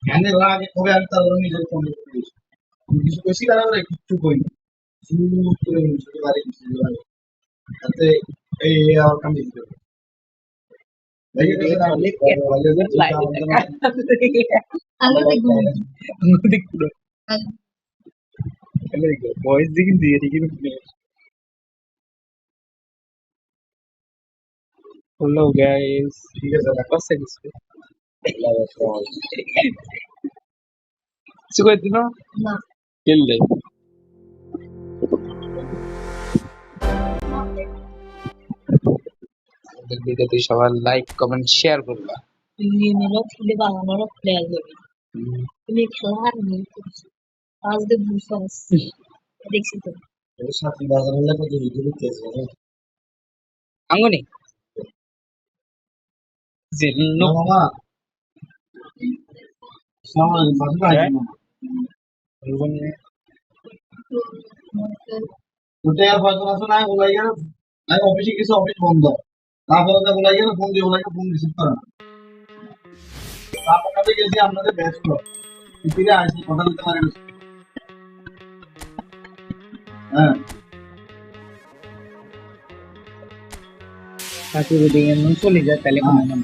ধ্যানের আগে কবে আমি তার নিজের ফোনে কিছু বেশি কারা করে কিচ্ছু কই না চুপ করে নিজেকে বাড়ি কিছু তাতে এই আমার কামে দিতে Hello guys. ঠিক আছে What's this? Sigurino? না Kille. আমাদের ভিডিওতে সবাই লাইক কমেন্ট শেয়ার করবা। ইউনিয়নেরও ফুলে বাগানেরও প্লেয়ার যাবে তুমি খেলার নেই আজ দে বুফাস দেখছি তো এর সাথে বাজারের লাগে যে ভিডিও দিতেছে আঙ্গুনি। জিন্নো মামা সামান বাকি আছে মামা দুটো আর ফসল আছে না বলাই গেল আমি অফিসে কিছু অফিস বন্ধ তারপরে তো বলাই গেল ফোন দিয়ে বলাই ফোন রিসিভ করে না তারপরে গেছি আপনাদের ব্যস্ত ফিরে আসি কথা বলতে পারি না হ্যাঁ তাকে যদি এমন চলে যায় তাহলে কোনো না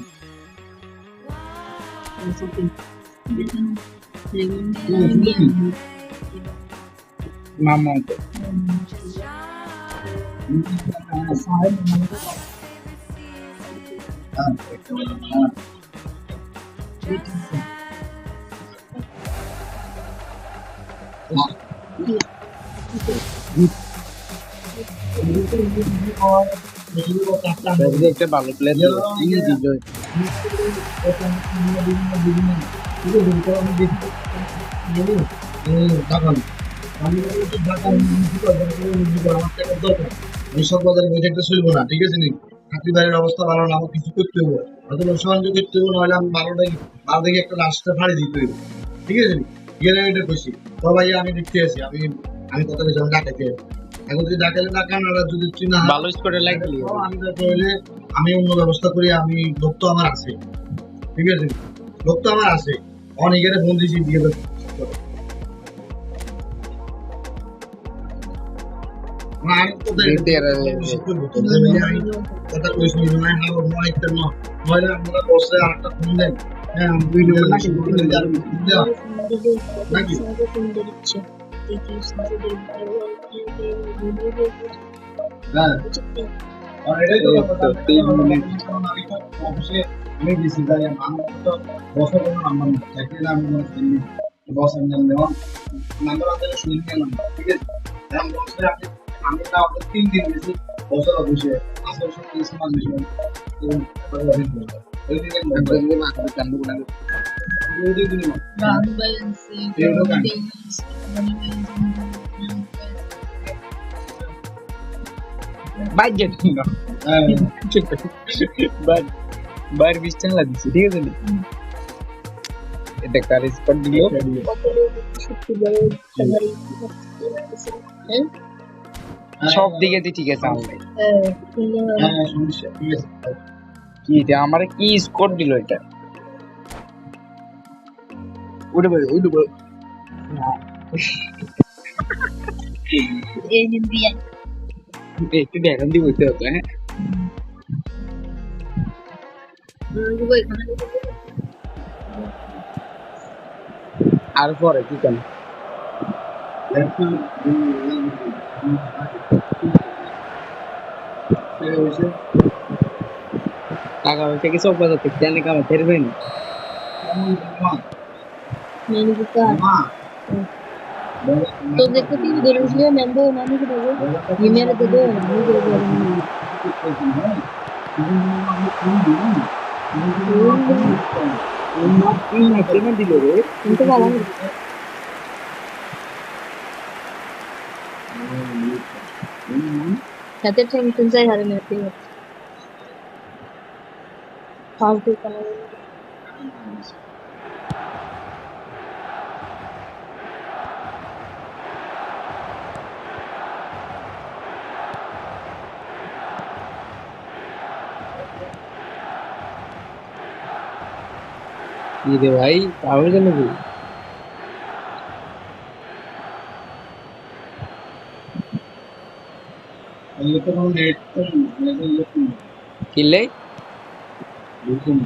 মামা তো একটা ভালো প্লেয়ার সব বাজারে বসে একটা চলবো না ঠিক আছে নি চাকরি বাড়ির অবস্থা ভালো না আমার কিছু করতে হবো হয়তো লোকসাহায্য করতে হবো নইলে আমি ভালো দেখে একটা রাস্তা ফাড়ি দিতে হইব ঠিক আছে নি গেলে এটা খুশি তো ভাই আমি দেখতে আছি আমি আমি কথা বলছি আমি ডাকাইতে এখন যদি ডাকাইলে ডাকান আর যদি তুই না ভালো স্কোরে লাগলি আমি তাহলে আমি অন্য ব্যবস্থা করি আমি লোক তো আমার আছে ঠিক আছে লোক তো আমার আছে অনেকের ফোন দিয়েছি দিয়ে দেবো কথা কইছি না একটা নয় আমরা বসে আরেকটা ফোন দেন হ্যাঁ নাকি হ্যাঁ আর এটাই তো কথা অবশ্যই আমি দিছি তাই আমার তো বছর কোনো নাম্বার নেই চাকরি না আমি বছর নেওয়া নাম্বার আছে শুনে নিলাম ঠিক আছে এখন বছরে আমি না আপনার 3 দিন দিয়েছি বছর বসে আসল সত্যি সমাজ বিষয় ওই দিনে বাজেট না বাইরে 20 টাকা দিচ্ছি ঠিক আছে এটা কার স্পট দিল সব দিকে ঠিক আছে আনলাই কি এটা আমার কি স্কোর দিল এটা ওটা ভাই একটু দেখেন দি বলতে হতো হ্যাঁ আর পরে কি কেন টাকা পয়সা কি সব কথা থেকে জানে কামে ফেরবেন तो देखो कि इधर इसलिए मैंने नानी को बोलो ये मेरे दे दो नहीं दे दो কেন দিল রে इनको वाला कहते थे तुम से हर में आती है फालतू का কি রে ভাই পাগল গেল কি ये तो हम लेट तो नहीं ये तो কিনলে बिल्कुल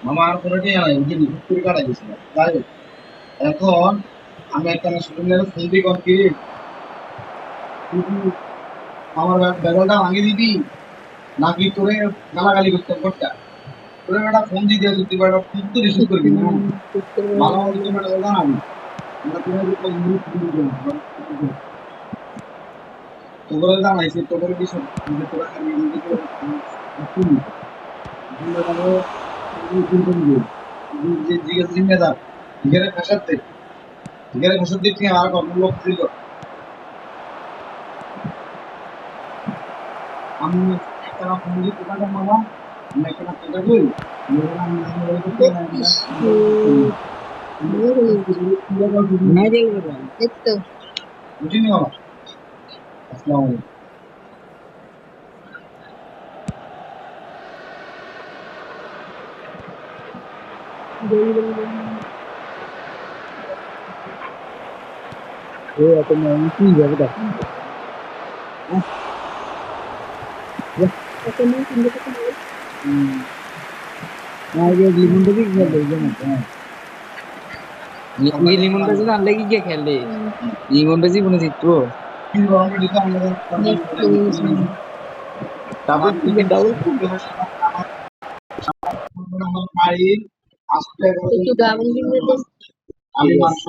মামা আর কোনো টিয়া নাই যে নিখুঁত করে কাটাই গেছিল যাই হোক এখন আমি একটা স্টুডেন্টের ফোন দিয়ে কম কি আমার ব্যাগলটা ভাঙিয়ে দিবি নাকি তোরে গালাগালি করতে করতে তোরে একটা ফোন দিয়ে দিয়ে তুই একটা ফোন তো রিসিভ করবি না ভালো মতো তো একটা কথা আমি আমরা তুমি তো ইংলিশ তোরে জানাইছি তোরে বিষয় যে তোরা খালি ইংলিশ শুনি যে জিজ্ঞেস জিম্মেদার জিজ্ঞেস খাসাতে জিজ্ঞেস খাসাতে কি আর কত লোক ছিল আমি একটা ফোন দিয়ে তোকে মামা আমি একটা কথা বলি দেখতো বুঝিনি মামা আসসালামু আলাইকুম ও এত মন কি যাবে দেখ না আগে লিমনটা কি খেলবে জানো লিমন বেশি না লেগে গিয়ে খেললে লিমন বেশি মনে জিতবো কিন্তু আমরা দিতে আমাদের তারপর তুমি ডাবল আমার বাড়ি আসতে একটু গাবন দিলে আমি মানুষ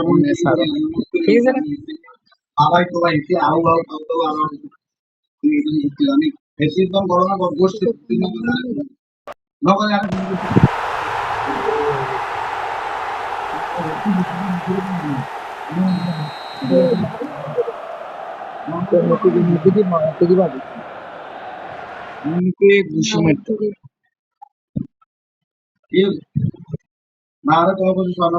ঠিক আছে না বাবাই তো ভাই কি আউ বাউ তো আমার আমি বেশি দিন বড় না গোষ্ঠী নকলে আর না আর তোমার কিছু শোনা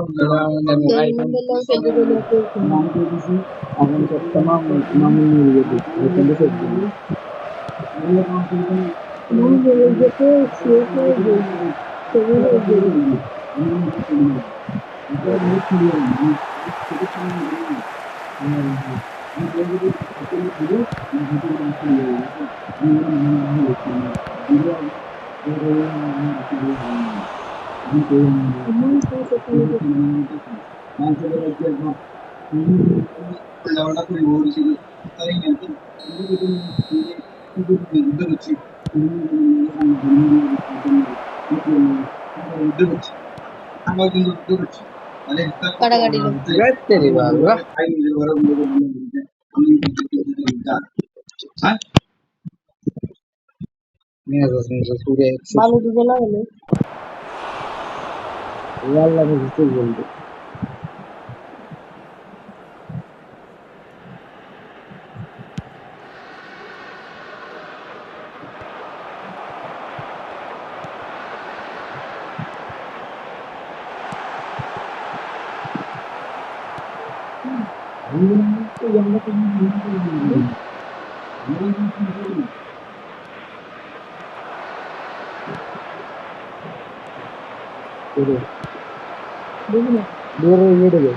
লেওয়াটা করে বলছিল তাই না বুঝতে পারছি বুঝতে পারছি আমরা কিন্তু বুঝতে পারছি মানে কাটাকাটি রে বাবা হ্যাঁ নিয়ে যাচ্ছে পুরো বালু দুবে লাগালে আল্লাহ বুঝতে বলবে দূরে নিয়ে দেবে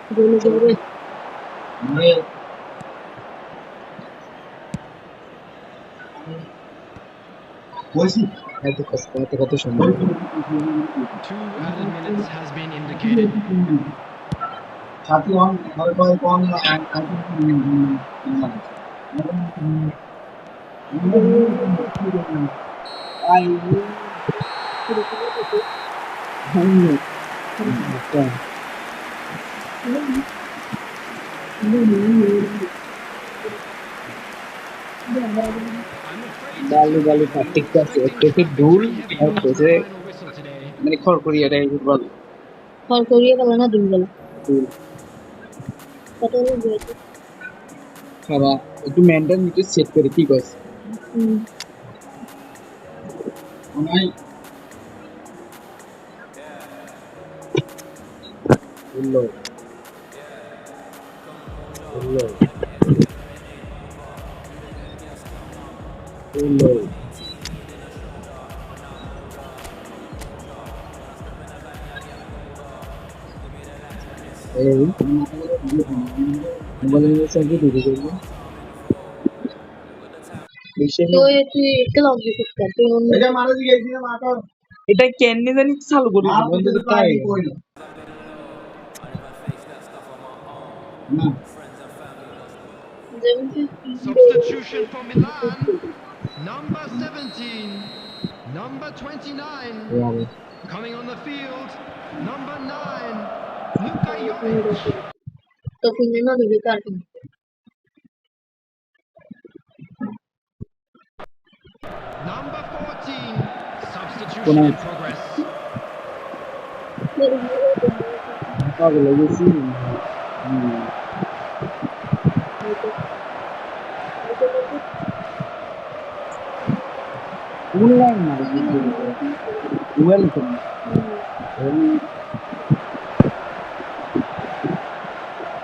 জোরে জোরে মানে বলছি এত কষ্ট কত সুন্দর 2 added minutes has been indicated. সাথী হন ঘরে কয় কোন বালু বালু ঠিক আছে একটু ধুল আর হচ্ছে Final whistle today. মানে খড়খড়িয়াটা ফুটবল ফল করিয়ে গেল না দুই গেল ধুল কত হলো বুঝেছি খারা একটু মেনটেন একটু সেট করে কি কস আমি বললো বললো বললো এই মোবাইলের সঙ্গে ঢুকে গেল তো তুই ক্লাব করতে তুই অন্য এটা মারা দিকে এসে মাথা এটা কেন জানি চালু করে মার বন্ধু তো তাই তাই কইলো না যেমন তুই Substitution for Milan. Number 17. Number 29. Coming on the field. Number 9. Luka Jovic. তো ফিনে না দিবি তার কিন্তু Number 14. Substitution in progress. পাগল হয়ে গেছি অনলাইন না মোবাইল তো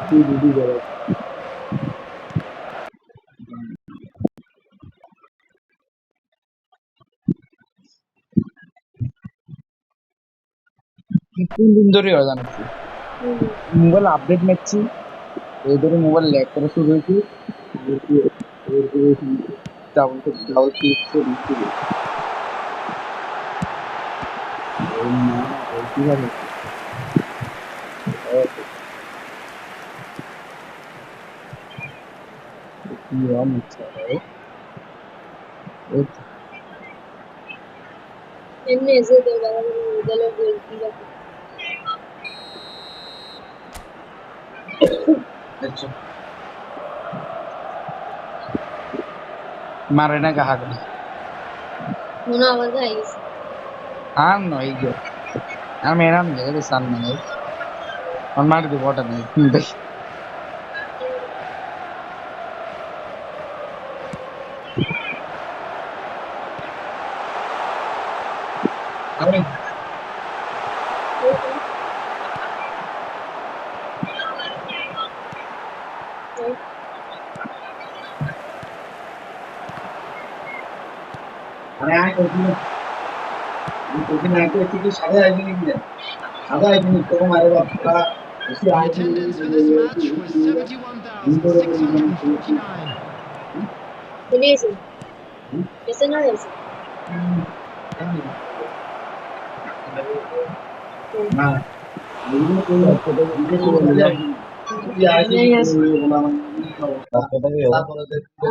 তুই দিদি যাবে তিন দিন ধরে জানাচ্ছি মোবাইল আপডেট নিচ্ছি এই ধরে মোবাইল ল্যাগ করা শুরু হয়েছে ডাবল ডাবল ক্লিক করে দিচ্ছি কিভাবে কি রকম ইচ্ছা এমনি এসে তো বাবা গেল বলতি আচ্ছা মারে না গাহাক না মনে আওয়াজ আইছে আর নয় গো আমি এরাম দেখে সান মানে আমার মার দিব ওটা নেই দেখি আমি আরে আয় কোথায় আমি কোথায় না একটু কি সাদা আইডি নিয়ে সাদা আইডি নিয়ে তো মারে বাবা এসে The ID attendance for this match was 71,649. শুনিয়েছি এসে না এসে না এগুলো তো ছোট ভিডিও করে দিলে কি আইডি বলা মানে তারপরে দেখতে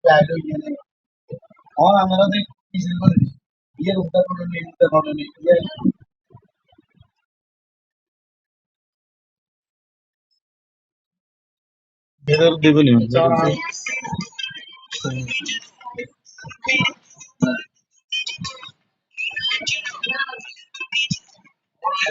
আইডি নিয়ে और हमारा देख किसी को ये रुकता करो नहीं ये इधर देखो नहीं